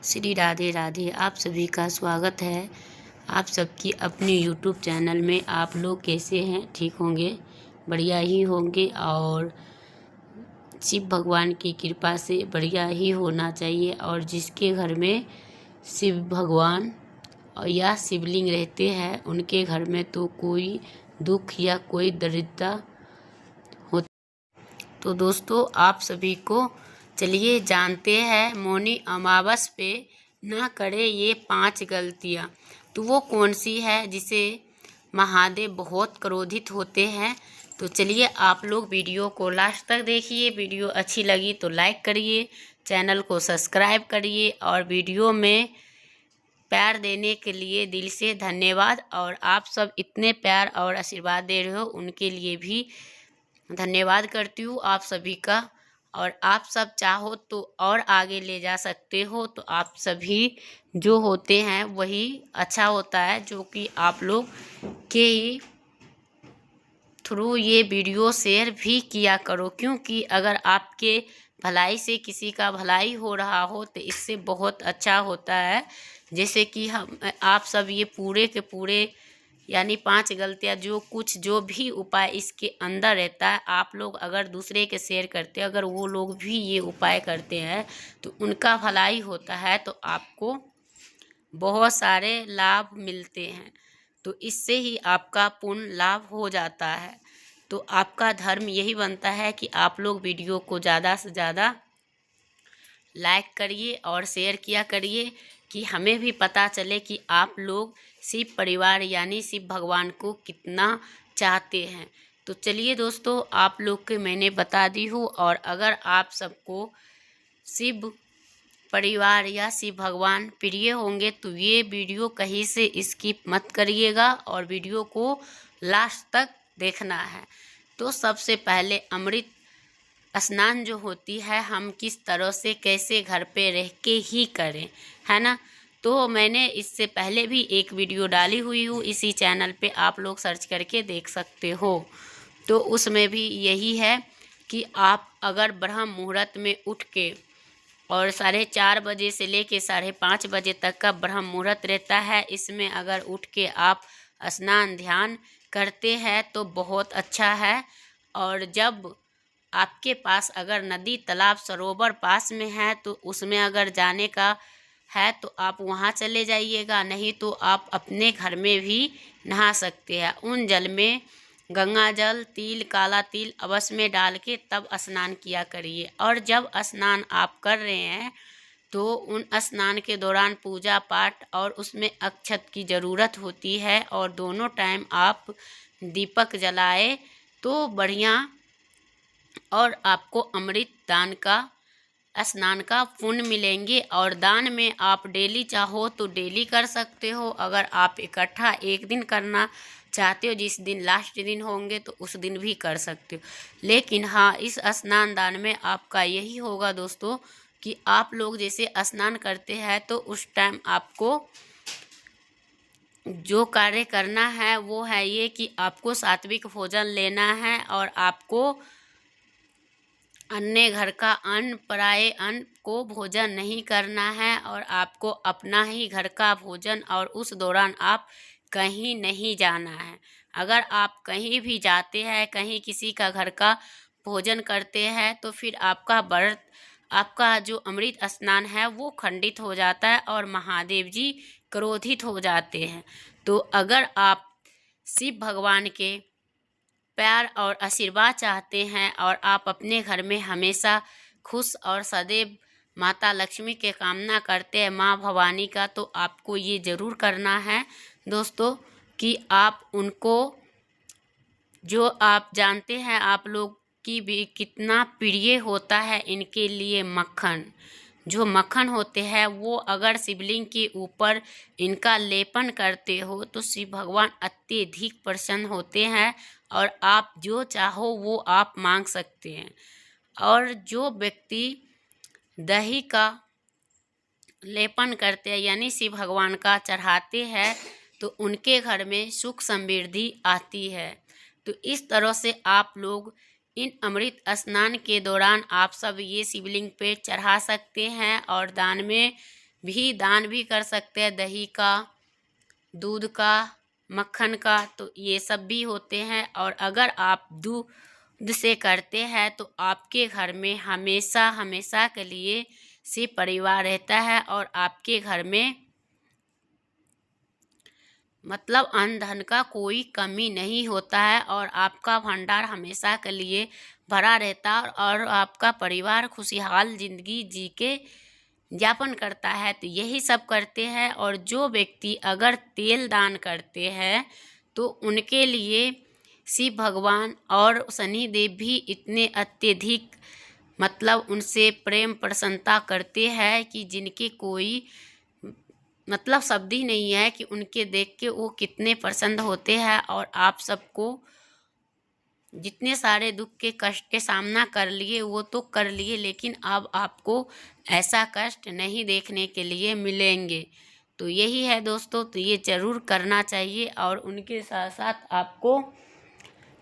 श्री राधे राधे। आप सभी का स्वागत है आप सबकी अपनी यूट्यूब चैनल में। आप लोग कैसे हैं? ठीक होंगे, बढ़िया ही होंगे और शिव भगवान की कृपा से बढ़िया ही होना चाहिए। और जिसके घर में शिव भगवान या शिवलिंग रहते हैं उनके घर में तो कोई दुख या कोई दरिद्रता होती। तो दोस्तों, आप सभी को चलिए जानते हैं मौनी अमावस पे ना करे ये 5 गलतियाँ। तो वो कौन सी है जिसे महादेव बहुत क्रोधित होते हैं। तो चलिए आप लोग वीडियो को लास्ट तक देखिए। वीडियो अच्छी लगी तो लाइक करिए, चैनल को सब्सक्राइब करिए और वीडियो में प्यार देने के लिए दिल से धन्यवाद। और आप सब इतने प्यार और आशीर्वाद दे रहे हो उनके लिए भी धन्यवाद करती हूँ आप सभी का। और आप सब चाहो तो और आगे ले जा सकते हो। तो आप सभी जो होते हैं वही अच्छा होता है, जो कि आप लोग के ही थ्रू ये वीडियो शेयर भी किया करो। क्योंकि अगर आपके भलाई से किसी का भलाई हो रहा हो तो इससे बहुत अच्छा होता है। जैसे कि हम आप सब ये पूरे के पूरे यानी 5 गलतियाँ जो भी उपाय इसके अंदर रहता है, आप लोग अगर दूसरे के शेयर करते हैं, अगर वो लोग भी ये उपाय करते हैं तो उनका भलाई होता है, तो आपको बहुत सारे लाभ मिलते हैं। तो इससे ही आपका पूर्ण लाभ हो जाता है। तो आपका धर्म यही बनता है कि आप लोग वीडियो को ज़्यादा से ज़्यादा लाइक करिए और शेयर किया करिए कि हमें भी पता चले कि आप लोग शिव परिवार यानी शिव भगवान को कितना चाहते हैं। तो चलिए दोस्तों, आप लोग के मैंने बता दी हूँ। और अगर आप सबको शिव परिवार या शिव भगवान प्रिय होंगे तो ये वीडियो कहीं से स्किप मत करिएगा और वीडियो को लास्ट तक देखना है। तो सबसे पहले अमृत स्नान जो होती है हम किस तरह से कैसे घर पे रह के ही करें, है ना। तो मैंने इससे पहले भी एक वीडियो डाली हुई हूँ इसी चैनल पे, आप लोग सर्च करके देख सकते हो। तो उसमें भी यही है कि आप अगर ब्रह्म मुहूर्त में उठ के और 4:30 बजे से लेके 5:30 बजे तक का ब्रह्म मुहूर्त रहता है, इसमें अगर उठ के आप स्नान ध्यान करते हैं तो बहुत अच्छा है। और जब आपके पास अगर नदी तालाब सरोवर पास में है तो उसमें अगर जाने का है तो आप वहाँ चले जाइएगा, नहीं तो आप अपने घर में भी नहा सकते हैं। उन जल में गंगा जल, तिल, काला तिल अवश्य में डाल के तब स्नान किया करिए। और जब स्नान आप कर रहे हैं तो उन स्नान के दौरान पूजा पाठ और उसमें अक्षत की ज़रूरत होती है। और दोनों टाइम आप दीपक जलाए तो बढ़िया। और आपको अमृत दान का स्नान का पुण्य मिलेंगे। और दान में आप डेली चाहो तो डेली कर सकते हो। अगर आप इकट्ठा एक दिन करना चाहते हो, जिस दिन लास्ट दिन होंगे तो उस दिन भी कर सकते हो। लेकिन हाँ, इस स्नान दान में आपका यही होगा दोस्तों कि आप लोग जैसे स्नान करते हैं तो उस टाइम आपको जो कार्य करना है वो है ये कि आपको सात्विक भोजन लेना है। और आपको अन्य घर का अन्न, पराये अन्न को भोजन नहीं करना है। और आपको अपना ही घर का भोजन, और उस दौरान आप कहीं नहीं जाना है। अगर आप कहीं भी जाते हैं, कहीं किसी का घर का भोजन करते हैं तो फिर आपका व्रत, आपका जो अमृत स्नान है वो खंडित हो जाता है और महादेव जी क्रोधित हो जाते हैं। तो अगर आप शिव भगवान के प्यार और आशीर्वाद चाहते हैं और आप अपने घर में हमेशा खुश और सदैव माता लक्ष्मी के कामना करते हैं, माँ भवानी का, तो आपको ये ज़रूर करना है दोस्तों कि आप उनको, जो आप जानते हैं आप लोग की भी कितना प्रिय होता है इनके लिए मक्खन, जो मक्खन होते हैं वो अगर शिवलिंग के ऊपर इनका लेपन करते हो तो शिव भगवान अत्यधिक प्रसन्न होते हैं और आप जो चाहो वो आप मांग सकते हैं। और जो व्यक्ति दही का लेपन करते हैं यानी शिव भगवान का चढ़ाते हैं तो उनके घर में सुख समृद्धि आती है। तो इस तरह से आप लोग इन अमृत स्नान के दौरान आप सब ये शिवलिंग पे चढ़ा सकते हैं और दान में भी दान भी कर सकते हैं, दही का, दूध का, मक्खन का, तो ये सब भी होते हैं। और अगर आप दूध से करते हैं तो आपके घर में हमेशा हमेशा के लिए से परिवार रहता है और आपके घर में मतलब अन्न धन का कोई कमी नहीं होता है और आपका भंडार हमेशा के लिए भरा रहता है और आपका परिवार खुशहाल जिंदगी जी के यापन करता है। तो यही सब करते हैं। और जो व्यक्ति अगर तेल दान करते हैं तो उनके लिए शिव भगवान और शनि देव भी इतने अत्यधिक मतलब उनसे प्रेम प्रसन्नता करते हैं कि जिनके कोई मतलब शब्द ही नहीं है कि उनके देख के वो कितने प्रसन्न होते हैं। और आप सबको जितने सारे दुख के कष्ट के सामना कर लिए वो तो कर लिए, लेकिन अब आपको ऐसा कष्ट नहीं देखने के लिए मिलेंगे। तो यही है दोस्तों, तो ये ज़रूर करना चाहिए। और उनके साथ साथ आपको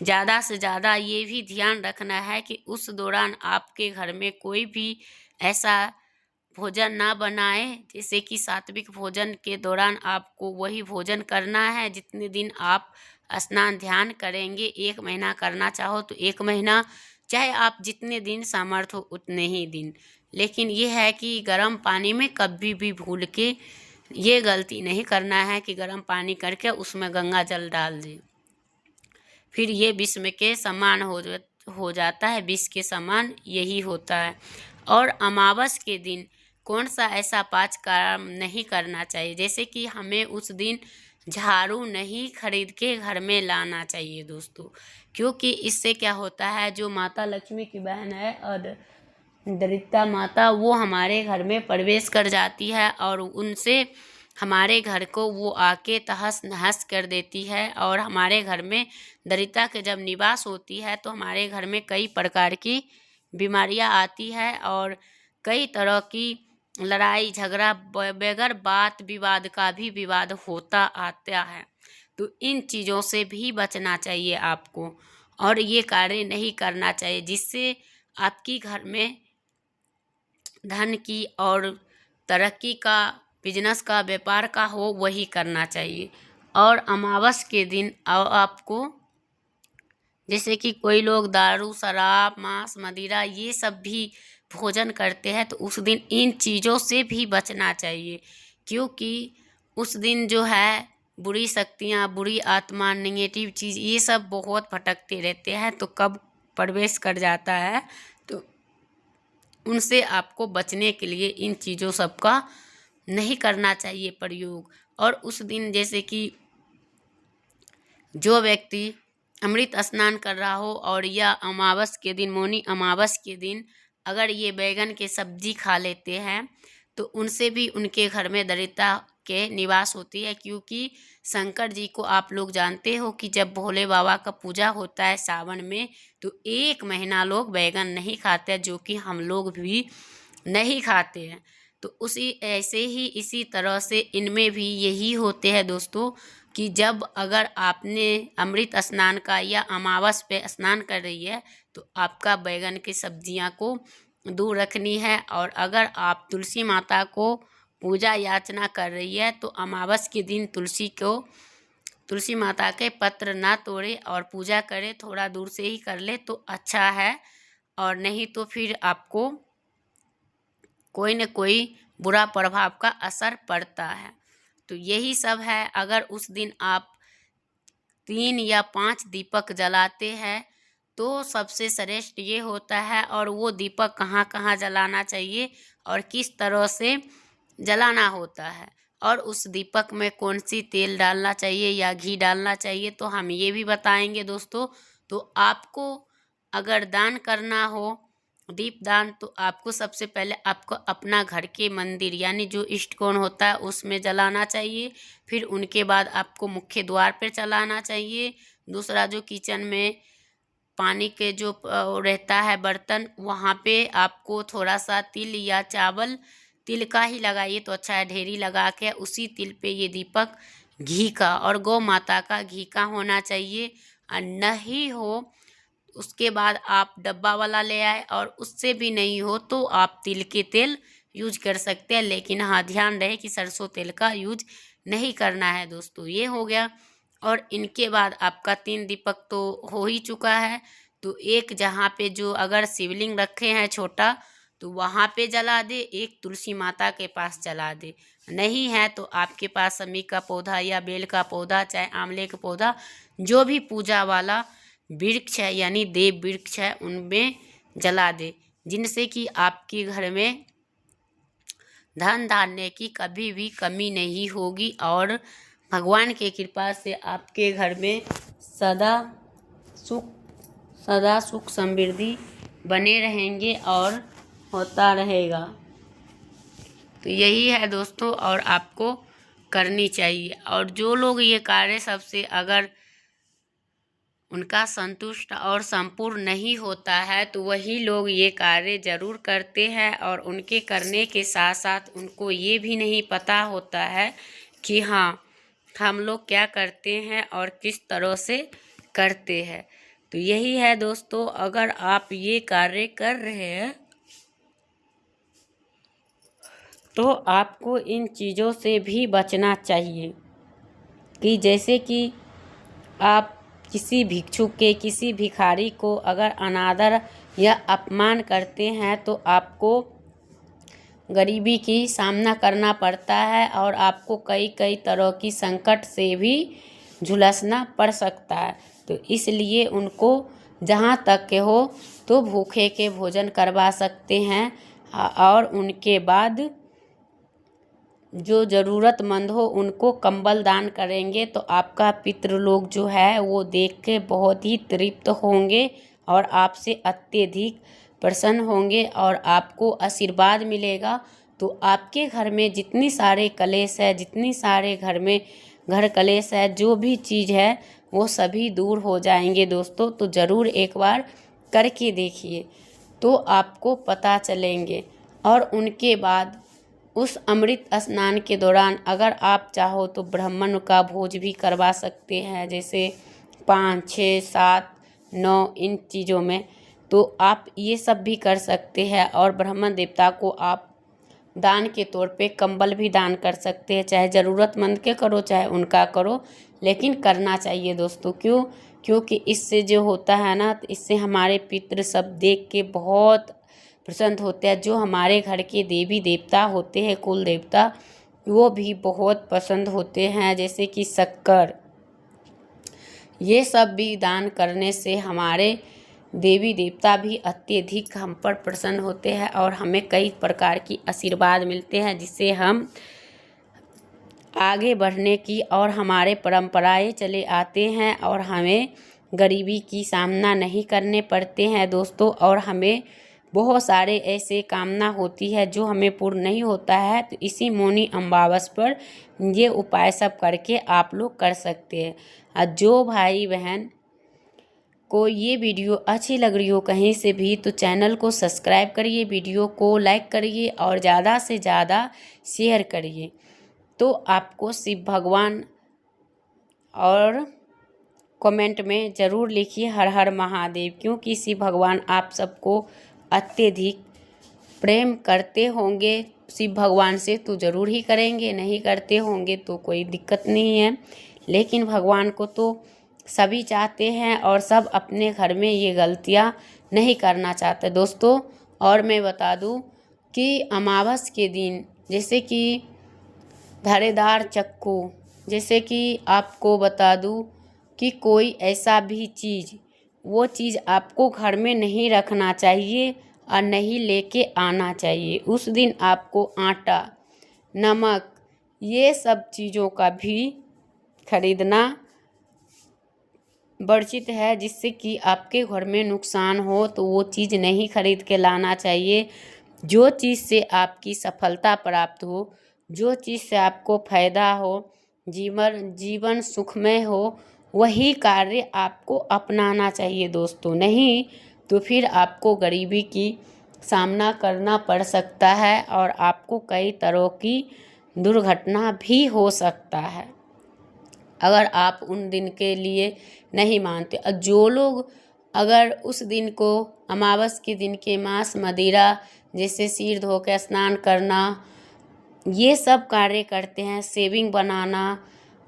ज़्यादा से ज़्यादा ये भी ध्यान रखना है कि उस दौरान आपके घर में कोई भी ऐसा भोजन ना बनाए, जैसे कि सात्विक भोजन के दौरान आपको वही भोजन करना है जितने दिन आप स्नान ध्यान करेंगे। 1 महीना करना चाहो तो 1 महीना, चाहे आप जितने दिन सामर्थ हो उतने ही दिन। लेकिन ये है कि गर्म पानी में कभी भी भूल के ये गलती नहीं करना है कि गर्म पानी करके उसमें गंगा जल डाल दें, फिर ये विष में के समान हो जाता है, विष के समान यही होता है। और अमावस के दिन कौन सा ऐसा 5 काम नहीं करना चाहिए, जैसे कि हमें उस दिन झाड़ू नहीं खरीद के घर में लाना चाहिए दोस्तों, क्योंकि इससे क्या होता है, जो माता लक्ष्मी की बहन है और दरिद्रता माता वो हमारे घर में प्रवेश कर जाती है और उनसे हमारे घर को वो आके तहस नहस कर देती है। और हमारे घर में दरिद्रता के जब निवास होती है तो हमारे घर में कई प्रकार की बीमारियां आती है और कई तरह की लड़ाई झगड़ा बगैर बात विवाद का भी विवाद होता आता है। तो इन चीज़ों से भी बचना चाहिए आपको और ये कार्य नहीं करना चाहिए जिससे आपकी घर में धन की और तरक्की का, बिजनेस का, व्यापार का हो, वही करना चाहिए। और अमावस के दिन आपको जैसे कि कोई लोग दारू शराब मांस मदिरा ये सब भी भोजन करते हैं तो उस दिन इन चीज़ों से भी बचना चाहिए, क्योंकि उस दिन जो है बुरी शक्तियाँ, बुरी आत्मा, नेगेटिव चीज़ ये सब बहुत भटकते रहते हैं, तो कब प्रवेश कर जाता है तो उनसे आपको बचने के लिए इन चीज़ों सब का नहीं करना चाहिए प्रयोग। और उस दिन जैसे कि जो व्यक्ति अमृत स्नान कर रहा हो और या अमावस के दिन, मौनी अमावस के दिन अगर ये बैगन के सब्जी खा लेते हैं तो उनसे भी उनके घर में दरिद्रता के निवास होती है, क्योंकि शंकर जी को आप लोग जानते हो कि जब भोले बाबा का पूजा होता है सावन में तो 1 महीना लोग बैगन नहीं खाते, जो कि हम लोग भी नहीं खाते हैं। तो उसी ऐसे ही इसी तरह से इनमें भी यही होते हैं दोस्तों कि जब अगर आपने अमृत स्नान का या अमावस पे स्नान कर रही है तो आपका बैगन की सब्जियां को दूर रखनी है। और अगर आप तुलसी माता को पूजा याचना कर रही है तो अमावस के दिन तुलसी माता के पत्र ना तोड़े और पूजा करे, थोड़ा दूर से ही कर ले तो अच्छा है, और नहीं तो फिर आपको कोई न कोई बुरा प्रभाव का असर पड़ता है। तो यही सब है। अगर उस दिन आप 3 या 5 दीपक जलाते हैं तो सबसे श्रेष्ठ ये होता है। और वो दीपक कहाँ कहाँ जलाना चाहिए और किस तरह से जलाना होता है और उस दीपक में कौन सी तेल डालना चाहिए या घी डालना चाहिए तो हम ये भी बताएंगे दोस्तों। तो आपको अगर दान करना हो दीप दान तो आपको सबसे पहले आपको अपना घर के मंदिर यानी जो इष्ट कोण होता है उसमें जलाना चाहिए। फिर उनके बाद आपको मुख्य द्वार पर जलाना चाहिए। दूसरा जो किचन में पानी के जो रहता है बर्तन, वहाँ पे आपको थोड़ा सा तिल या चावल, तिल का ही लगाइए तो अच्छा है, ढेरी लगा के उसी तिल पे ये दीपक घी का और गौ माता का घी का होना चाहिए। और नहीं हो उसके बाद आप डब्बा वाला ले आए और उससे भी नहीं हो तो आप तिल के तेल यूज कर सकते हैं, लेकिन हाँ ध्यान रहे कि सरसों तेल का यूज नहीं करना है दोस्तों। ये हो गया। और इनके बाद आपका 3 दीपक तो हो ही चुका है। तो एक जहाँ पे जो अगर शिवलिंग रखे हैं छोटा तो वहाँ पे जला दे, एक तुलसी माता के पास जला दे। नहीं है तो आपके पास समी का पौधा या बेल का पौधा, चाहे आंवले का पौधा, जो भी पूजा वाला वृक्ष है यानी देव वृक्ष है उनमें जला दे, जिनसे कि आपके घर में धन धान्य की कभी भी कमी नहीं होगी और भगवान की कृपा से आपके घर में सदा सुख समृद्धि बने रहेंगे और होता रहेगा। तो यही है दोस्तों, और आपको करनी चाहिए। और जो लोग ये कार्य सबसे अगर उनका संतुष्ट और संपूर्ण नहीं होता है तो वही लोग ये कार्य ज़रूर करते हैं, और उनके करने के साथ साथ उनको ये भी नहीं पता होता है कि हाँ हम लोग क्या करते हैं और किस तरह से करते हैं। तो यही है दोस्तों, अगर आप ये कार्य कर रहे हैं तो आपको इन चीज़ों से भी बचना चाहिए कि जैसे कि आप किसी भिक्षुक के, किसी भिखारी को अगर अनादर या अपमान करते हैं तो आपको गरीबी की सामना करना पड़ता है और आपको कई कई तरह की संकट से भी झुलसना पड़ सकता है। तो इसलिए उनको जहाँ तक के हो तो भूखे के भोजन करवा सकते हैं, और उनके बाद जो ज़रूरतमंद हो उनको कंबल दान करेंगे तो आपका पितृलोक जो है वो देख के बहुत ही तृप्त होंगे और आपसे अत्यधिक प्रसन्न होंगे और आपको आशीर्वाद मिलेगा। तो आपके घर में जितनी सारे कलेश है, जितनी सारे घर में घर कलेश है, जो भी चीज़ है वो सभी दूर हो जाएंगे दोस्तों। तो ज़रूर एक बार करके देखिए तो आपको पता चलेंगे। और उनके बाद उस अमृत स्नान के दौरान अगर आप चाहो तो ब्राह्मण का भोज भी करवा सकते हैं, जैसे 5, 6, 7, 9 इन चीज़ों में। तो आप ये सब भी कर सकते हैं और ब्राह्मण देवता को आप दान के तौर पे कंबल भी दान कर सकते हैं, चाहे ज़रूरतमंद के करो चाहे उनका करो, लेकिन करना चाहिए दोस्तों। क्योंकि इससे जो होता है ना, तो इससे हमारे पितृ सब देख के बहुत प्रसन्न होते हैं। जो हमारे घर के देवी देवता होते हैं, कुल देवता, वो भी बहुत पसंद होते हैं, जैसे कि शक्कर। ये सब भी दान करने से हमारे देवी देवता भी अत्यधिक हम पर प्रसन्न होते हैं और हमें कई प्रकार की आशीर्वाद मिलते हैं, जिससे हम आगे बढ़ने की और हमारे परंपराएं चले आते हैं और हमें गरीबी की सामना नहीं करने पड़ते हैं दोस्तों। और हमें बहुत सारे ऐसे कामना होती है जो हमें पूर्ण नहीं होता है। तो इसी मौनी अमावस पर ये उपाय सब करके आप लोग कर सकते हैं। और जो भाई बहन को ये वीडियो अच्छी लग रही हो कहीं से भी तो चैनल को सब्सक्राइब करिए, वीडियो को लाइक करिए और ज़्यादा से ज़्यादा शेयर करिए। तो आपको शिव भगवान, और कमेंट में ज़रूर लिखिए हर हर महादेव, क्योंकि शिव भगवान आप सबको अत्यधिक प्रेम करते होंगे। शिव भगवान से तो ज़रूर ही करेंगे, नहीं करते होंगे तो कोई दिक्कत नहीं है, लेकिन भगवान को तो सभी चाहते हैं और सब अपने घर में ये गलतियाँ नहीं करना चाहते दोस्तों। और मैं बता दूं कि अमावस के दिन जैसे कि धारेदार चाकू, जैसे कि आपको बता दूं कि कोई ऐसा भी चीज़, वो चीज़ आपको घर में नहीं रखना चाहिए और नहीं लेके आना चाहिए। उस दिन आपको आटा, नमक, ये सब चीज़ों का भी खरीदना वर्जित है, जिससे कि आपके घर में नुकसान हो तो वो चीज़ नहीं खरीद के लाना चाहिए। जो चीज़ से आपकी सफलता प्राप्त हो, जो चीज़ से आपको फायदा हो, जीवन सुखमय हो, वही कार्य आपको अपनाना चाहिए दोस्तों। नहीं तो फिर आपको गरीबी की सामना करना पड़ सकता है और आपको कई तरह की दुर्घटना भी हो सकता है अगर आप उन दिन के लिए नहीं मानते। और जो लोग अगर उस दिन को, अमावस के दिन के मांस मदिरा जैसे सिर धो के स्नान करना, ये सब कार्य करते हैं। शेविंग बनाना,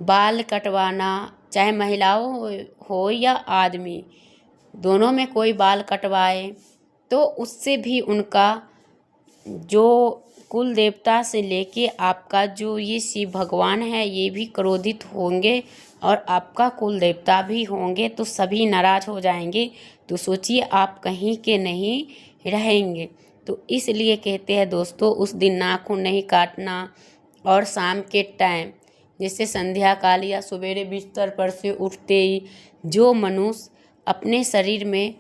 बाल कटवाना, चाहे महिलाओं हो या आदमी, दोनों में कोई बाल कटवाए तो उससे भी उनका जो कुल देवता से लेके आपका जो ये शिव भगवान है ये भी क्रोधित होंगे और आपका कुल देवता भी होंगे, तो सभी नाराज हो जाएंगे। तो सोचिए आप कहीं के नहीं रहेंगे। तो इसलिए कहते हैं दोस्तों, उस दिन नाखून नहीं काटना। और शाम के टाइम जैसे संध्या काल या सवेरे बिस्तर पर से उठते ही जो मनुष्य अपने शरीर में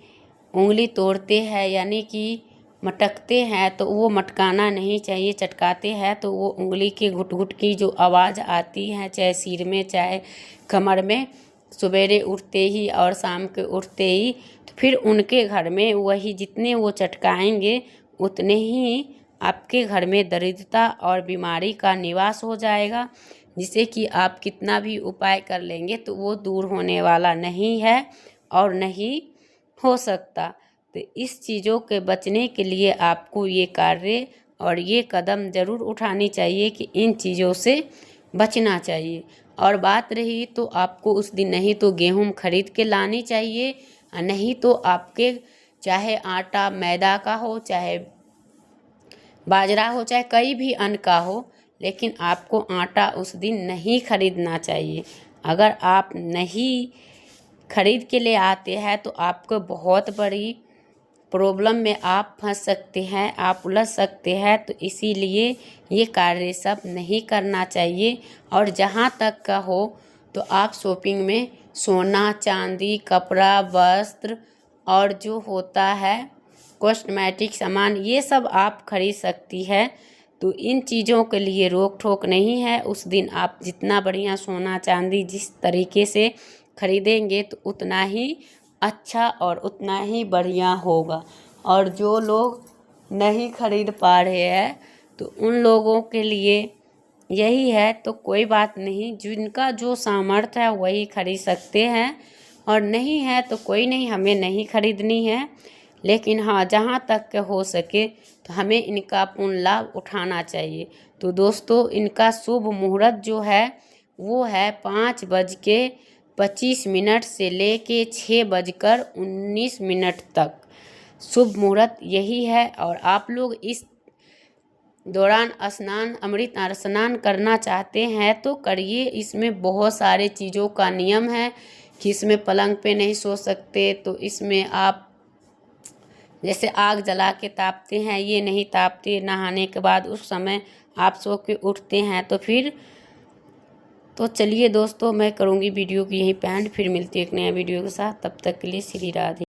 उंगली तोड़ते हैं यानी कि मटकते हैं, तो वो मटकाना नहीं चाहिए। चटकाते हैं तो वो उंगली के घुट घुट की जो आवाज़ आती है, चाहे सिर में चाहे कमर में, सवेरे उठते ही और शाम के उठते ही, तो फिर उनके घर में वही जितने वो चटकाएंगे उतने ही आपके घर में दरिद्रता और बीमारी का निवास हो जाएगा, जिससे कि आप कितना भी उपाय कर लेंगे तो वो दूर होने वाला नहीं है और नहीं हो सकता। तो इस चीज़ों के बचने के लिए आपको ये कार्य और ये कदम ज़रूर उठानी चाहिए कि इन चीज़ों से बचना चाहिए। और बात रही तो आपको उस दिन नहीं तो गेहूँ खरीद के लानी चाहिए, और नहीं तो आपके चाहे आटा मैदा का हो, चाहे बाजरा हो, चाहे कई भी अन्न का हो, लेकिन आपको आटा उस दिन नहीं खरीदना चाहिए। अगर आप नहीं खरीद के ले आते हैं तो आपको बहुत बड़ी प्रॉब्लम में आप फंस सकते हैं, आप उलझ सकते हैं। तो इसीलिए ये कार्य सब नहीं करना चाहिए। और जहाँ तक का हो तो आप शॉपिंग में सोना चांदी कपड़ा वस्त्र और जो होता है कॉस्मेटिक सामान, ये सब आप खरीद सकती है। तो इन चीज़ों के लिए रोक टोक नहीं है। उस दिन आप जितना बढ़िया सोना चांदी जिस तरीके से खरीदेंगे तो उतना ही अच्छा और उतना ही बढ़िया होगा। और जो लोग नहीं खरीद पा रहे हैं तो उन लोगों के लिए यही है, तो कोई बात नहीं, जिनका जो सामर्थ्य है वही खरीद सकते हैं, और नहीं है तो कोई नहीं, हमें नहीं खरीदनी है। लेकिन हाँ, जहाँ तक हो सके तो हमें इनका पूर्ण लाभ उठाना चाहिए। तो दोस्तों, इनका शुभ मुहूर्त जो है वो है 5:25 से लेके 6:19 तक शुभ मुहूर्त यही है। और आप लोग इस दौरान अमृत स्नान करना चाहते हैं तो करिए। इसमें बहुत सारे चीज़ों का नियम है कि इसमें पलंग पे नहीं सो सकते, तो इसमें आप जैसे आग जला के तापते हैं ये नहीं तापते। नहाने के बाद उस समय आप सो के उठते हैं तो फिर तो चलिए दोस्तों, मैं करूँगी वीडियो की यहीं पे एंड, फिर मिलती है एक नया वीडियो के साथ। तब तक के लिए श्री राधे।